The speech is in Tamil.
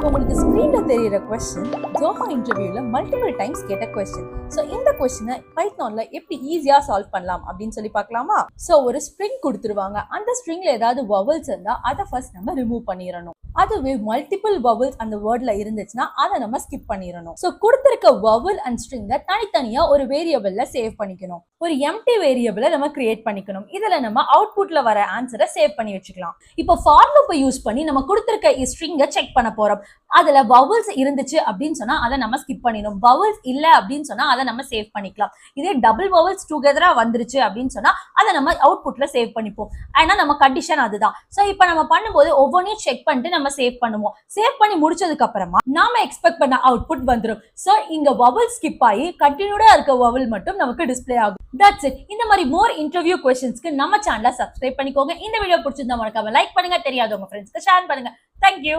உங்களுக்கு ஸ்க்ரீன்ல தெரியுற क्वेश्चन ஜோஹோ இன்டர்வியூல மல்டிபிள் டைம்ஸ் கேட்ட क्वेश्चन. சோ இந்த क्वेश्चனை பைத்தான்ல எப்படி ஈஸியா சால்வ் பண்ணலாம் அப்படினு சொல்லி பார்க்கலாமா? சோ ஒரு ஸ்ட்ரிங் கொடுத்துருவாங்க. அந்த ஸ்ட்ரிங்ல ஏதாவது வவல்ஸ் இருந்தா அதை ஃபர்ஸ்ட் நம்ம ரிமூவ் பண்ணிரணும். அதுவே மல்டிபிள் வவல்ஸ் அந்த வேர்ட்ல இருந்துச்சுன்னா அதை நம்ம ஸ்கிப் பண்ணிரணும். சோ கொடுத்திருக்க வவல் அண்ட் ஸ்ட்ரிங்க தனித்தனியா ஒரு வேரியபிள்ல சேவ் பண்ணிக்கணும். ஒரு எம்டி வேரியபிளை நம்ம கிரியேட் பண்ணிக்கணும். இதுல நம்ம அவுட்புட்ல வர ஆன்சரை சேவ் பண்ணி வச்சுக்கலாம். இப்போ ஃபார் லூப்பை யூஸ் பண்ணி நம்ம கொடுத்திருக்க ஸ்ட்ரிங்கை செக் பண்ண போறோம். அதுல வவல்ஸ் இருந்துச்சு அப்படின்னு சொன்னா அதை நம்ம ஸ்கிப் பண்ணிடும். வவல்ஸ் இல்ல அப்படின்னு சொன்னா அதை நம்ம சேவ் பண்ணிக்கலாம். இதே டபுள் வவல்ஸ் டுகெதரா வந்துருச்சு அப்படின்னு சொன்னா அதை நம்ம அவுட்புட்ல சேவ் பண்ணிப்போம். ஏன்னா நம்ம கண்டிஷன் அதுதான். சோ இப்போ நம்ம பண்ணும்போது ஒவ்வொன்றையும் செக் பண்ணிட்டு நம்ம சேவ் பண்ணுவோம். சேவ் பண்ணி முடிச்சதுக்கு அப்புறமா நாம எக்ஸ்பெக்ட் பண்ண அவுட்புட் வந்துடும். சோ இங்க வவல் ஸ்கிப் ஆகி கண்டினியூடா இருக்க வவல் மட்டும் நமக்கு டிஸ்ப்ளே ஆகும். That's it. இந்த மாதிரி மோர் இன்டர்வியூ क्वेश्चंसக்கு நம்ம சேனலை சப்ஸ்கிரைப் பண்ணிக்கோங்க. இந்த வீடியோ பிடிச்சிருந்தா மறக்காம லைக் பண்ணுங்க. தெரியாதவங்க ஃப்ரெண்ட்ஸ்க்கு ஷேர் பண்ணுங்க. Thank you.